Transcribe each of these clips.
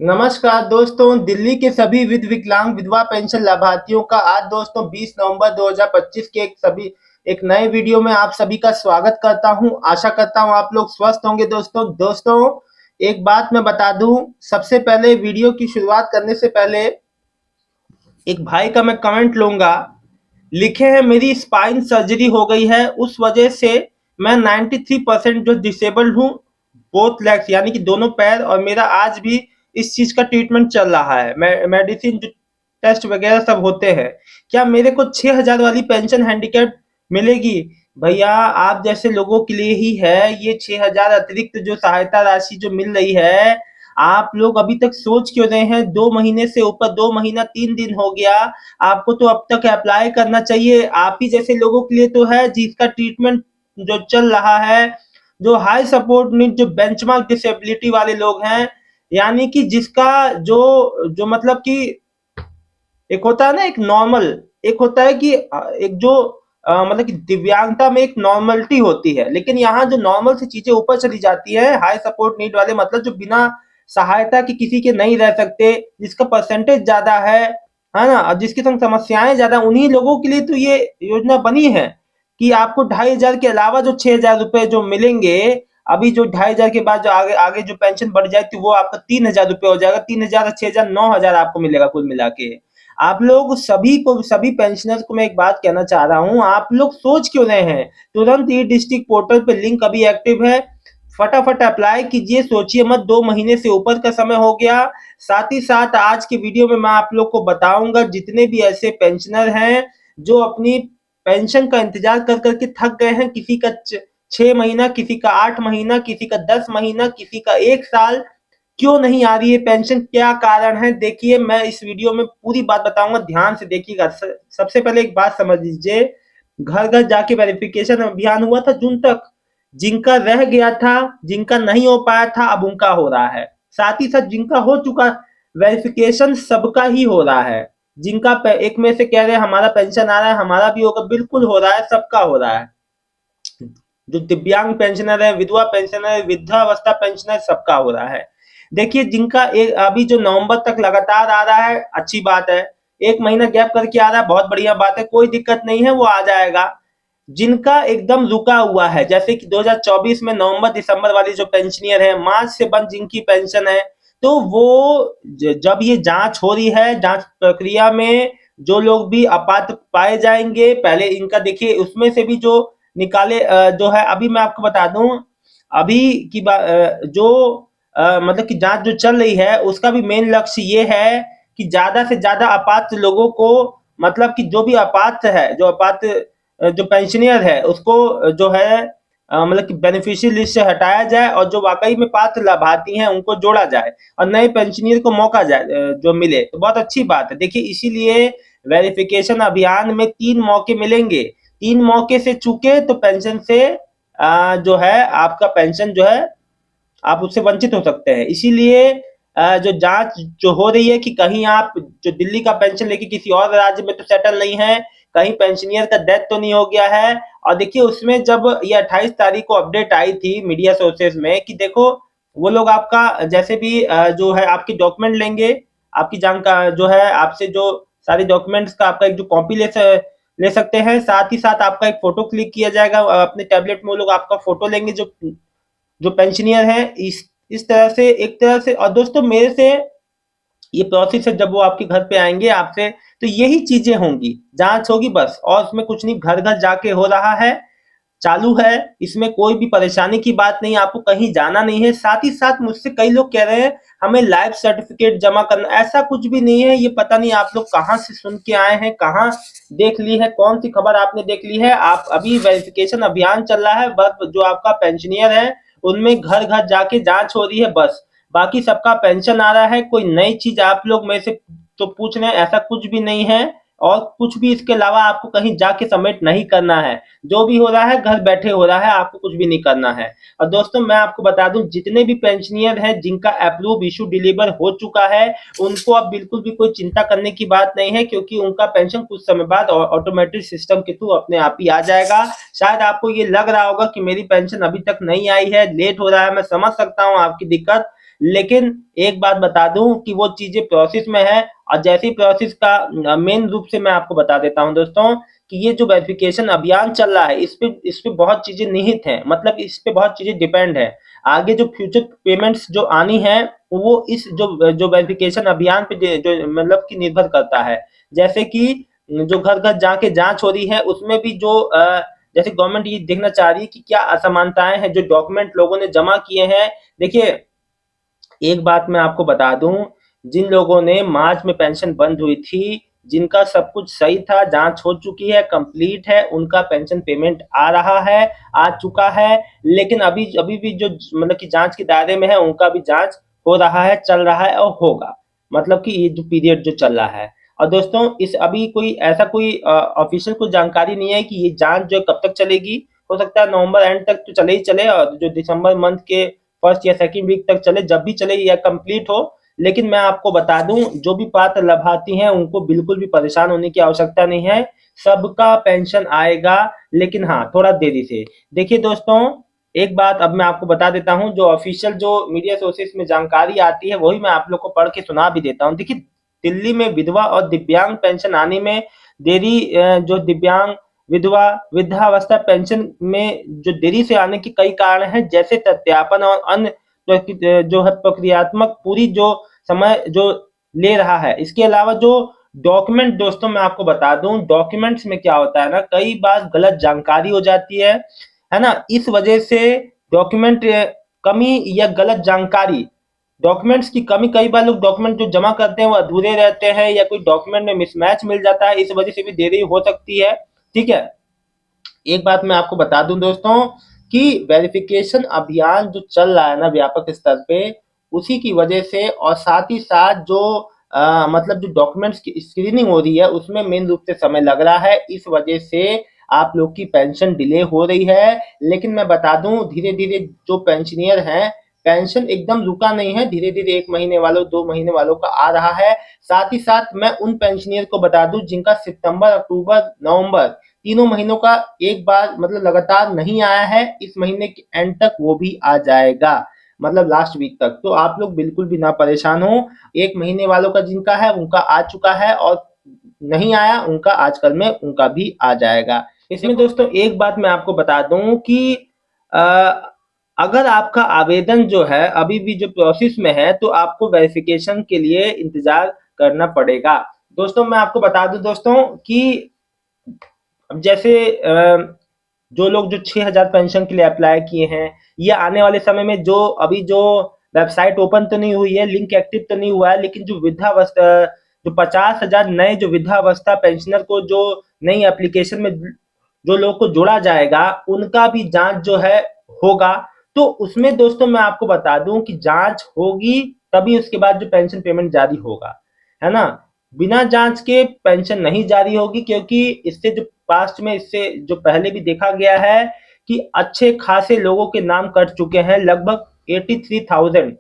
नमस्कार दोस्तों, दिल्ली के सभी विकलांग विधवा पेंशन लाभार्थियों का आज दोस्तों 20 नवंबर 2025 के एक नए वीडियो में आप सभी का स्वागत करता हूं। आशा करता हूं आप लोग स्वस्थ होंगे। दोस्तों एक बात मैं बता दूं, सबसे पहले वीडियो की शुरुआत करने से पहले एक भाई का मैं कमेंट लूंगा। लिखे हैं, मेरी स्पाइन सर्जरी हो गई है, उस वजह से मैं 93% जो डिसेबल्ड हूँ, बोथ लेग्स यानी कि दोनों पैर, और मेरा आज भी इस चीज का ट्रीटमेंट चल रहा है। मेडिसिन जो टेस्ट वगैरह सब होते हैं। क्या मेरे को 6,000 वाली पेंशन हैंडीकैप मिलेगी? भैया, आप जैसे लोगों के लिए ही है ये 6,000 अतिरिक्त जो सहायता राशि जो मिल रही है। आप लोग अभी तक सोच क्यों रहे हैं? 2 महीने से ऊपर, 2 महीना 3 दिन हो गया। आपको तो अब तक अप्लाई करना चाहिए। आप ही जैसे लोगों के लिए तो है जिसका ट्रीटमेंट जो चल रहा है, जो हाई सपोर्ट नीड, जो बेंचमार्क डिसेबिलिटी वाले लोग हैं, यानी कि जिसका जो जो मतलब कि एक होता है ना, एक नॉर्मल, एक होता है कि एक जो मतलब कि दिव्यांगता में एक नॉर्मलिटी होती है, लेकिन यहाँ जो नॉर्मल से चीजें ऊपर चली जाती है, हाई सपोर्ट नीड वाले मतलब जो बिना सहायता की किसी के नहीं रह सकते, जिसका परसेंटेज ज्यादा है ना, और जिसके संग समस्याएं ज्यादा, उन्हीं लोगों के लिए तो ये योजना बनी है कि आपको 2,500 के अलावा जो 6,000 रुपए जो मिलेंगे। अभी जो 2,500 के बाद जो आगे आगे जो पेंशन बढ़ जाए तो वो आपका 3,000 रुपए हो जाएगा। 3,000 6,000 9,000 आपको मिलेगा कुल मिला के। आप लोग सभी को, सभी पेंशनर्स को मैं एक बात कहना चाह रहा हूं, आप लोग सोच क्यों रहे हैं? तुरंत ई डिस्ट्रिक्ट पोर्टल पे लिंक अभी एक्टिव है, फटाफट अप्लाई कीजिए। सोचिए मत, 2 महीने से ऊपर का समय हो गया। साथ ही साथ आज के वीडियो में मैं आप लोग को बताऊंगा, जितने भी ऐसे पेंशनर हैं जो अपनी पेंशन का इंतजार कर करके थक गए हैं, किसी का 6 महीना, किसी का 8 महीना, किसी का 10 महीना, किसी का 1 साल, क्यों नहीं आ रही है पेंशन? क्या कारण है? देखिए, मैं इस वीडियो में पूरी बात बताऊंगा, ध्यान से देखिएगा। सबसे पहले एक बात समझ लीजिए, घर घर जाके वेरिफिकेशन अभियान हुआ था जून तक। जिनका रह गया था, जिनका नहीं हो पाया था, अब उनका हो रहा है। साथ ही साथ जिनका हो चुका वेरिफिकेशन, सबका ही हो रहा है। जिनका एक में से कह रहे हैं हमारा पेंशन आ रहा है, हमारा भी होगा, बिल्कुल हो रहा है, सबका हो रहा है। जो दिव्यांग पेंशनर है, विधवा पेंशनर है, वृद्धावस्था पेंशनर, सबका हो रहा है। देखिए, जिनका एक अभी जो नवंबर तक लगातार आ रहा है, अच्छी बात है। 1 महीना गैप करके आ रहा है, बहुत बढ़िया बात है, कोई दिक्कत नहीं है, वो आ जाएगा। जिनका एकदम रुका हुआ है, जैसे कि 2024 में नवंबर दिसंबर वाली जो पेंशनियर है, मार्च से बंद जिनकी पेंशन है, तो वो जब ये जांच हो रही है, जांच प्रक्रिया में जो लोग भी अपात्र पाए जाएंगे, पहले इनका देखिए उसमें से भी जो निकाले जो है, अभी मैं आपको बता दूं, अभी की जो मतलब कि जांच जो चल रही है, उसका भी मेन लक्ष्य ये है कि ज्यादा से ज्यादा अपात्र लोगों को, मतलब कि जो भी अपात्र है, जो अपात्र जो पेंशनियर है, उसको जो है मतलब कि बेनिफिशियरी लिस्ट से हटाया जाए, और जो वाकई में पात्र लाभार्थी हैं उनको जोड़ा जाए, और नए पेंशनियर को मौका जाए जो मिले, तो बहुत अच्छी बात है। देखिए, इसीलिए वेरिफिकेशन अभियान में 3 मौके मिलेंगे। 3 मौके से चूके तो पेंशन से जो है आपका पेंशन जो है, आप उससे वंचित हो सकते हैं। इसीलिए जो जांच जो हो रही है कि कहीं आप जो दिल्ली का पेंशन लेके किसी और राज्य में तो सेटल नहीं है, कहीं पेंशनियर का डेथ तो नहीं हो गया है। और देखिए, उसमें जब ये 28 तारीख को अपडेट आई थी मीडिया सोर्सेज में कि देखो, वो लोग आपका जैसे भी जो है आपके डॉक्यूमेंट लेंगे, आपकी जानकारी जो है, आपसे जो सारे डॉक्यूमेंट्स का आपका एक जो कॉपी ले सकते हैं, साथ ही साथ आपका एक फोटो क्लिक किया जाएगा अपने टैबलेट में। वो लोग आपका फोटो लेंगे, जो जो पेंशनियर है, इस तरह से, एक तरह से। और दोस्तों, मेरे से ये प्रोसेस है, जब वो आपके घर पे आएंगे आपसे, तो यही चीजें होंगी, जांच होगी बस, और उसमें कुछ नहीं, घर घर जाके हो रहा है, चालू है। इसमें कोई भी परेशानी की बात नहीं, आपको कहीं जाना नहीं है। साथ ही साथ मुझसे कई लोग कह रहे हैं हमें लाइफ सर्टिफिकेट जमा करना, ऐसा कुछ भी नहीं है। ये पता नहीं आप लोग कहाँ से सुन के आए हैं, कहाँ देख ली है, कौन सी खबर आपने देख ली है। आप अभी वेरिफिकेशन अभियान चल रहा है, बस जो आपका पेंशनियर है उनमें घर घर जाके जांच हो रही है बस। बाकी सबका पेंशन आ रहा है। कोई नई चीज आप लोग में से तो पूछ रहे हैं, ऐसा कुछ भी नहीं है। और कुछ भी इसके अलावा आपको कहीं जाके सबमिट नहीं करना है। जो भी हो रहा है घर बैठे हो रहा है, आपको कुछ भी नहीं करना है। और दोस्तों, मैं आपको बता दूं, जितने भी पेंशनियर हैं जिनका अप्रूव इशू डिलीवर हो चुका है, उनको अब बिल्कुल भी कोई चिंता करने की बात नहीं है, क्योंकि उनका पेंशन कुछ समय बाद ऑटोमेटिक सिस्टम के थ्रू अपने आप ही आ जाएगा। शायद आपको ये लग रहा होगा कि मेरी पेंशन अभी तक नहीं आई है, लेट हो रहा है, मैं समझ सकता हूँ आपकी दिक्कत, लेकिन एक बात बता दूं कि वो चीजें प्रोसेस में है, और जैसे ही प्रोसेस का मेन रूप से मैं आपको बता देता हूं दोस्तों कि ये जो वेरिफिकेशन अभियान चल रहा है इस पे बहुत चीजें निहित हैं, मतलब इस पे बहुत चीजें डिपेंड है। आगे जो फ्यूचर पेमेंट्स जो आनी है वो इस जो जो वेरिफिकेशन अभियान पे जो मतलब कि निर्भर करता है। जैसे कि जो घर घर जाके जांच हो रही है उसमें भी जो जैसे गवर्नमेंट ये देखना चाह रही है कि क्या असमानताएं हैं जो डॉक्यूमेंट लोगों ने जमा किए हैं। देखिए, एक बात मैं आपको बता दूं, जिन लोगों ने मार्च में पेंशन बंद हुई थी, जिनका सब कुछ सही था, जांच हो चुकी है, कंप्लीट है, उनका पेंशन पेमेंट आ रहा है, आ चुका है। लेकिन अभी अभी भी जो मतलब कि जांच के दायरे में है उनका भी जांच हो रहा है, चल रहा है और होगा। मतलब कि ये जो पीरियड जो चल रहा है। और दोस्तों इस अभी कोई ऐसा कोई ऑफिशियल कोई जानकारी नहीं है कि ये जांच जो कब तक चलेगी। हो सकता है नवंबर एंड तक तो चले ही चले, और जो दिसंबर मंथ के फर्स्ट या सेकंड वीक तक चले, जब भी चले या कंप्लीट हो। लेकिन मैं आपको बता दूं, जो भी पात्र लाभार्थी हैं उनको बिल्कुल भी परेशान होने की आवश्यकता नहीं है, सबका पेंशन आएगा, लेकिन हाँ थोड़ा देरी से। देखिए दोस्तों, एक बात अब मैं आपको बता देता हूं, जो ऑफिशियल जो मीडिया सोर्सेस में जानकारी आती है वही मैं आप लोग को पढ़ के सुना भी देता हूं। देखिए, दिल्ली में विधवा और दिव्यांग पेंशन आने में देरी, जो दिव्यांग विधवा वृद्धावस्था पेंशन में जो देरी से आने के कई कारण हैं, जैसे सत्यापन और अन्य जो है प्रक्रियात्मक पूरी जो समय जो ले रहा है। इसके अलावा जो डॉक्यूमेंट, दोस्तों मैं आपको बता दूं, डॉक्यूमेंट्स में क्या होता है ना, कई बार गलत जानकारी हो जाती है ना। इस वजह से डॉक्यूमेंट कमी या गलत जानकारी, डॉक्यूमेंट्स की कमी, कई बार लोग डॉक्यूमेंट जो जमा करते हैं वो अधूरे रहते हैं या कोई डॉक्यूमेंट में मिसमैच मिल जाता है, इस वजह से भी देरी हो सकती है। ठीक है, एक बात मैं आपको बता दूं दोस्तों कि वेरिफिकेशन अभियान जो चल रहा है ना व्यापक स्तर पे, उसी की वजह से, और साथ ही साथ जो मतलब जो डॉक्यूमेंट्स की स्क्रीनिंग हो रही है उसमें मेन रूप से समय लग रहा है, इस वजह से आप लोग की पेंशन डिले हो रही है। लेकिन मैं बता दूं, धीरे धीरे जो पेंशनियर हैं, पेंशन एकदम रुका नहीं है, धीरे धीरे 1 महीने वालों 2 महीने वालों का आ रहा है। साथ ही साथ मैं उन पेंशनियर को बता दूं जिनका सितंबर अक्टूबर नवंबर तीनों महीनों का एक बार मतलब लगातार नहीं आया है, इस महीने के एंड तक वो भी आ जाएगा, मतलब लास्ट वीक तक। तो आप लोग बिल्कुल भी ना परेशान हो, 1 महीने वालों का जिनका है उनका आ चुका है, और नहीं आया उनका आजकल में उनका भी आ जाएगा। इसमें दोस्तों एक बात मैं आपको बता दूं कि अ, अगर आपका आवेदन जो है अभी भी जो प्रोसेस में है तो आपको वेरिफिकेशन के लिए इंतजार करना पड़ेगा। दोस्तों मैं आपको बता दूं दोस्तों कि अब जैसे जो लोग जो 6,000 पेंशन के लिए अप्लाई किए हैं, ये आने वाले समय में जो अभी जो वेबसाइट ओपन तो नहीं हुई है, लिंक एक्टिव तो नहीं हुआ है, लेकिन जो वृद्धावस्था जो 50,000 नए जो वृद्धावस्था पेंशनर को जो नई एप्लीकेशन में जो लोग को जोड़ा जाएगा उनका भी जांच जो है होगा। तो उसमें दोस्तों मैं आपको बता दूं कि जांच होगी, तभी उसके बाद जो पेंशन पेमेंट जारी होगा, है ना। बिना जांच के पेंशन नहीं जारी होगी, क्योंकि इससे जो पास्ट में इससे जो पहले भी देखा गया है कि अच्छे खासे लोगों के नाम कट चुके हैं, लगभग 83,000,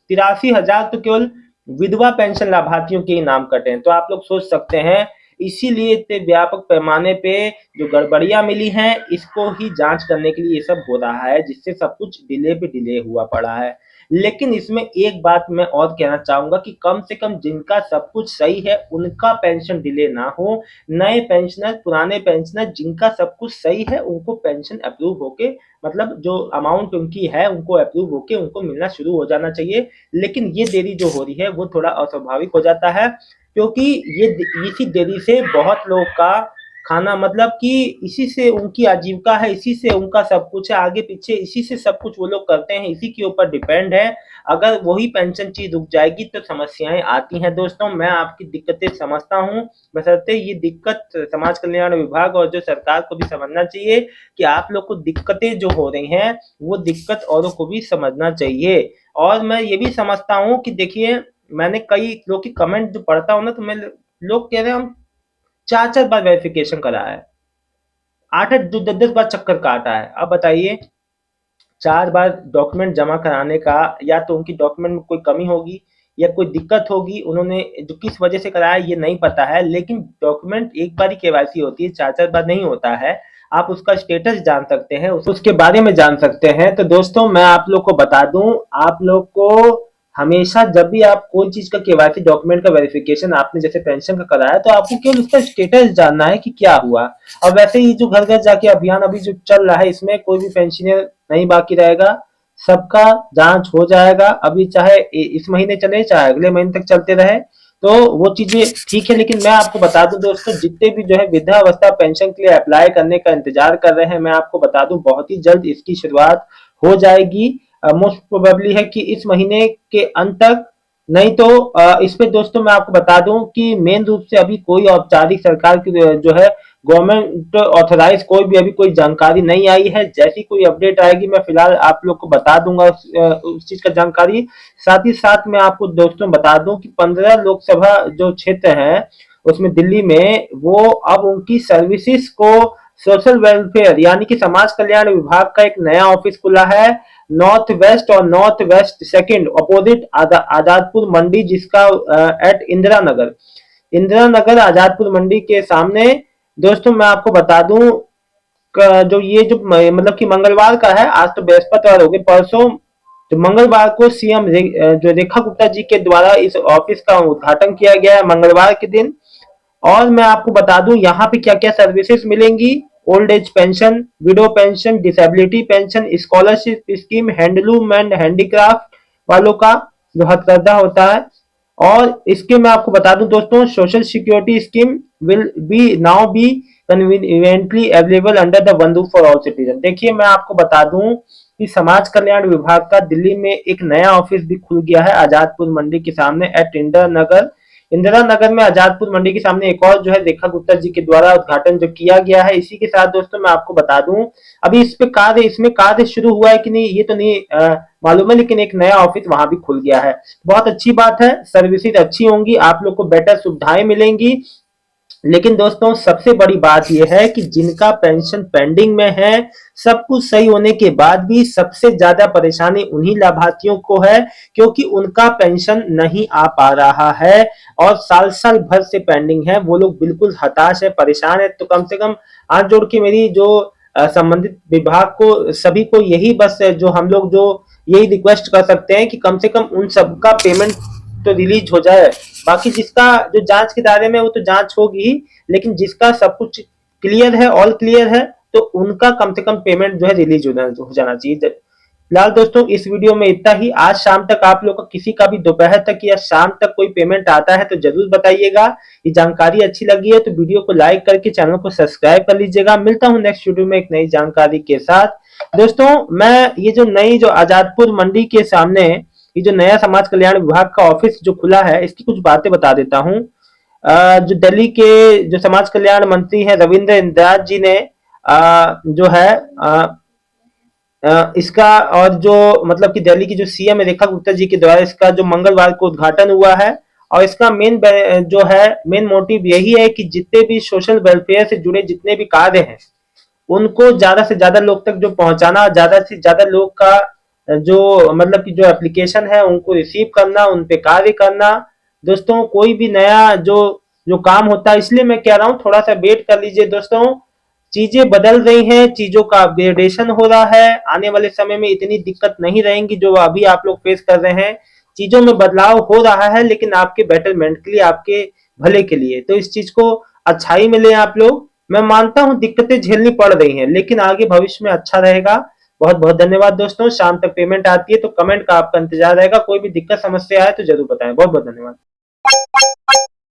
83,000 तो केवल विधवा पेंशन लाभार्थियों के ही नाम कटे हैं। तो आप लोग सोच सकते हैं, इसीलिए इतने व्यापक पैमाने पे जो गड़बड़ियां मिली हैं इसको ही जांच करने के लिए ये सब हो रहा है, जिससे सब कुछ डिले पे डिले हुआ पड़ा है। लेकिन इसमें एक बात मैं और कहना चाहूंगा कि कम से कम जिनका सब कुछ सही है उनका पेंशन डिले ना हो। नए पेंशनर, पुराने पेंशनर जिनका सब कुछ सही है उनको पेंशन अप्रूव होके, मतलब जो अमाउंट उनकी है उनको अप्रूव होके उनको मिलना शुरू हो जाना चाहिए। लेकिन ये देरी जो हो रही है वो थोड़ा अस्वाभाविक हो जाता है, क्योंकि ये इसी देरी से बहुत लोग का खाना, मतलब कि इसी से उनकी आजीविका है, इसी से उनका सब कुछ है, आगे पीछे इसी से सब कुछ वो लोग करते हैं, इसी के ऊपर डिपेंड है। अगर वही पेंशन चीज रुक जाएगी तो समस्याएं आती हैं। दोस्तों मैं आपकी दिक्कतें समझता हूँ, बशर्ते ये दिक्कत समाज कल्याण विभाग और जो सरकार को भी समझना चाहिए कि आप लोग को दिक्कतें जो हो रही हैं वो दिक्कत औरों को भी समझना चाहिए। और मैं ये भी समझता हूँ कि देखिए, मैंने कई लोग की कमेंट जो पढ़ता हूँ ना, तो मैं लोग कह रहे हैं हम 4-4 बार वेरिफिकेशन करा है, 8-8 10-10 बार चक्कर काटा है। अब बताइए, 4 बार डॉक्यूमेंट जमा कराने का, या तो उनकी डॉक्यूमेंट में कोई कमी होगी या कोई दिक्कत होगी, उन्होंने जो किस वजह से कराया ये नहीं पता है, लेकिन डॉक्यूमेंट एक बार ही केवाईसी होती है, 4-4 बार नहीं होता है। आप उसका स्टेटस जान सकते हैं, उसके बारे में जान सकते हैं। तो दोस्तों मैं आप लोग को बता दूं, आप लोग को हमेशा जब भी आप कोई चीज का केवाईसी डॉक्यूमेंट का वेरिफिकेशन आपने जैसे पेंशन का कराया तो आपको केवल उसका स्टेटस जानना है कि क्या हुआ। और वैसे ही जो घर घर जाके अभियान अभी जो चल रहा है इसमें कोई भी पेंशनर नहीं बाकी रहेगा, सबका जांच हो जाएगा। अभी चाहे इस महीने चले चाहे अगले महीने तक चलते रहे तो वो चीजें ठीक है। लेकिन मैं आपको बता दूं दोस्तों, जितने भी जो है वृद्धावस्था पेंशन के लिए अप्लाई करने का इंतजार कर रहे हैं, मैं आपको बता दूं बहुत ही जल्द इसकी शुरुआत हो जाएगी। मोस्ट प्रोबेबली है कि इस महीने के अंत तक, नहीं तो इस पे दोस्तों मैं आपको बता दूं कि मेन रूप से अभी कोई औपचारिक सरकार की जो है गवर्नमेंट ऑथराइज कोई भी अभी कोई जानकारी नहीं आई है। जैसी कोई अपडेट आएगी मैं फिलहाल आप लोग को बता दूंगा उस चीज का जानकारी। साथ ही साथ मैं आपको दोस्तों बता दूं कि 15 लोकसभा जो क्षेत्र है उसमें दिल्ली में वो अब उनकी सर्विसेज को सोशल वेलफेयर यानी कि समाज कल्याण विभाग का एक नया ऑफिस खुला है नॉर्थ वेस्ट और north west second opposite Azadpur Mandi, जिसका एट इंदिरा नगर आजादपुर मंडी के सामने। दोस्तों मैं आपको बता दूं जो ये जो मतलब कि मंगलवार का है, आज तो बृहस्पतिवार हो गई, परसों तो मंगलवार को सीएम जो रेखा गुप्ता जी के द्वारा इस ऑफिस का उद्घाटन किया गया है मंगलवार के दिन। और मैं आपको बता दूं यहाँ पे क्या क्या सर्विसेज मिलेंगी। Old age pension, window pension, disability pension, scholarship scheme, handloom and handicraft वालों का जो हथकरघा होता है। और इसके मैं आपको बता दूं दोस्तों, social security scheme will be now be conveniently available under the one roof for all citizen. देखिए मैं आपको बता दूं कि समाज कल्याण विभाग का दिल्ली में एक नया ऑफिस भी खुल गया है आजादपुर मंडी के सामने एट इंदिरा नगर में आजादपुर मंडी के सामने एक और जो है रेखा गुप्ता जी के द्वारा उद्घाटन जो किया गया है। इसी के साथ दोस्तों मैं आपको बता दूं अभी इसमें कार्य शुरू हुआ है कि नहीं ये तो नहीं मालूम है, लेकिन एक नया ऑफिस वहां भी खुल गया है। बहुत अच्छी बात है, सर्विसेज अच्छी होंगी, आप लोग को बेटर सुविधाएं मिलेंगी। लेकिन दोस्तों सबसे बड़ी बात यह है कि जिनका पेंशन पेंडिंग में है, सब कुछ सही होने के बाद भी सबसे ज्यादा परेशानी उन्हीं लाभार्थियों को है क्योंकि उनका पेंशन नहीं आ पा रहा है और साल साल भर से पेंडिंग है। वो लोग बिल्कुल हताश है, परेशान है। तो कम से कम हाथ जोड़ के मेरी जो संबंधित विभाग को सभी को यही बस जो हम लोग जो यही रिक्वेस्ट कर सकते हैं कि कम से कम उन सबका पेमेंट तो रिलीज हो जाए। बाकी जिसका जो जांच के दायरे में वो तो जांच होगी ही, लेकिन जिसका सब कुछ क्लियर है, ऑल क्लियर है, तो उनका कम से कम पेमेंट जो है रिलीज हो जाना चाहिए। फिलहाल दोस्तों इस वीडियो में इतना ही। आज शाम तक आप लोग का किसी का भी दोपहर तक या शाम तक कोई पेमेंट आता है तो जरूर बताइएगा। ये जानकारी अच्छी लगी है तो वीडियो को लाइक करके चैनल को सब्सक्राइब कर लीजिएगा। मिलता हूं नेक्स्ट वीडियो में एक नई जानकारी के साथ। दोस्तों मैं ये जो नई जो आजादपुर मंडी के सामने ये जो नया समाज कल्याण विभाग का ऑफिस जो खुला है इसकी कुछ बातें बता देता हूँ। जो दिल्ली के जो समाज कल्याण मंत्री हैं रविंद्र इंदिरा जी ने जो है इसका और जो मतलब कि दिल्ली की जो सीएम रेखा गुप्ता जी के द्वारा इसका जो मंगलवार को उद्घाटन हुआ है। और इसका जो है मेन मोटिव यही है कि जितने भी सोशल वेलफेयर से जुड़े जितने भी कार्य हैं उनको ज्यादा से ज्यादा लोग तक जो पहुंचाना, ज्यादा से ज्यादा लोग का जो मतलब कि जो एप्लीकेशन है उनको रिसीव करना, उन पे कार्य करना। दोस्तों कोई भी नया जो जो काम होता है, इसलिए मैं कह रहा हूँ थोड़ा सा वेट कर लीजिए दोस्तों। चीजें बदल रही हैं, चीजों का अपग्रेडेशन हो रहा है। आने वाले समय में इतनी दिक्कत नहीं रहेंगी जो अभी आप लोग फेस कर रहे हैं। चीजों में बदलाव हो रहा है लेकिन आपके बेटरमेंट के लिए, आपके भले के लिए। तो इस चीज को अच्छाई मिले आप लोग। मैं मानता हूं दिक्कतें झेलनी पड़ रही हैं लेकिन आगे भविष्य में अच्छा रहेगा। बहुत बहुत धन्यवाद दोस्तों। शाम तक पेमेंट आती है तो कमेंट का आपका इंतजार रहेगा। कोई भी दिक्कत समस्या है तो जरूर बताएं। बहुत बहुत धन्यवाद।